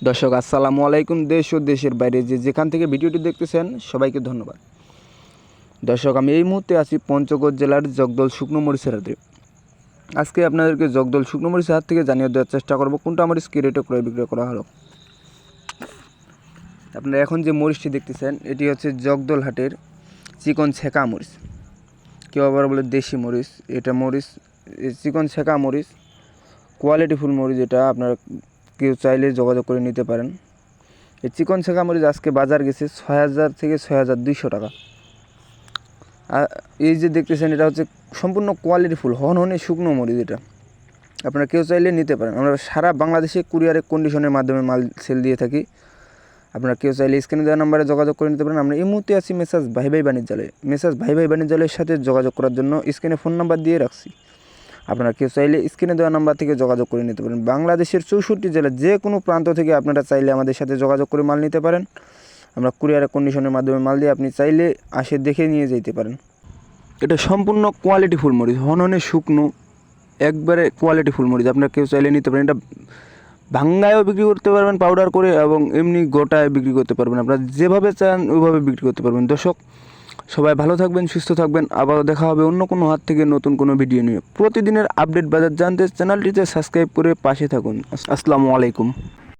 দর্শক আসসালামু আলাইকুম। দেশ ও দেশের বাইরে যেখান থেকে ভিডিওটি দেখতেছেন সবাইকে ধন্যবাদ। দর্শক, আমি এই মুহূর্তে আছি পঞ্চগড় জেলার জগদল শুকনো মরিচের হাটে। আজকে আপনাদেরকে জগদল শুকনো মরিচের হাট থেকে জানিয়ে দেওয়ার চেষ্টা করব কোনটা মরিচ কী রেটে ক্রয় বিক্রয় করা হলো। আপনারা এখন যে মরিচটি দেখতেছেন এটি হচ্ছে জগদল হাটের চিকন ছেঁকা মরিচ, কেউ আবার বলে দেশি মরিচ। এটা মরিচ চিকন ছেঁকা মরিচ, কোয়ালিটিফুল মরিচ। এটা আপনারা কেউ চাইলে যোগাযোগ করে নিতে পারেন। এই চিকন ছেঁকা মরিচ আজকে বাজার গেছে 6,000 থেকে 6,200 টাকা। আর এই যে দেখতেছেন এটা হচ্ছে সম্পূর্ণ কোয়ালিটিফুল হনহনে শুকনো মরিচ। এটা আপনারা কেউ চাইলে নিতে পারেন। আমরা সারা বাংলাদেশে কুরিয়ারে কন্ডিশনের মাধ্যমে মাল সেল দিয়ে থাকি। আপনারা কেউ চাইলে স্ক্রিনে দেওয়া নাম্বারে যোগাযোগ করে নিতে পারেন। আমরা এই মুহূর্তে আছি মেসাজ ভাই ভাই বাণিজ্যালয়ে। মেসাজ ভাই ভাই বাণিজ্যালয়ের সাথে যোগাযোগ করার জন্য স্ক্রিনে ফোন নাম্বার দিয়ে রাখছি। আপনারা কেউ চাইলে স্ক্রিনে দেওয়া নাম্বার থেকে যোগাযোগ করে নিতে পারেন। বাংলাদেশের 64 জেলার যে কোনো প্রান্ত থেকে আপনারা চাইলে আমাদের সাথে যোগাযোগ করে মাল নিতে পারেন। আমরা কুরিয়ারের কন্ডিশনের মাধ্যমে মাল দিয়ে আপনি চাইলে আসে দেখে নিয়ে যেতে পারেন। এটা সম্পূর্ণ কোয়ালিটিফুল মরিচ, হনহনে শুকনো, একবারে কোয়ালিটিফুল মরিচ। আপনারা কেউ চাইলে নিতে পারেন। এটা ভাঙ্গায়ও বিক্রি করতে পারবেন পাউডার করে, এবং এমনি গোটায় বিক্রি করতে পারবেন। আপনারা যেভাবে চান ওইভাবে বিক্রি করতে পারবেন। দর্শক, সবাই ভালো থাকবেন, সুস্থ থাকবেন। আবারও দেখা হবে অন্য কোনো হাত থেকে নতুন কোনো ভিডিও নিয়ে। প্রতিদিনের আপডেট বাজার জানতে চ্যানেলটিতে সাবস্ক্রাইব করে পাশে থাকুন। আসসালামু আলাইকুম।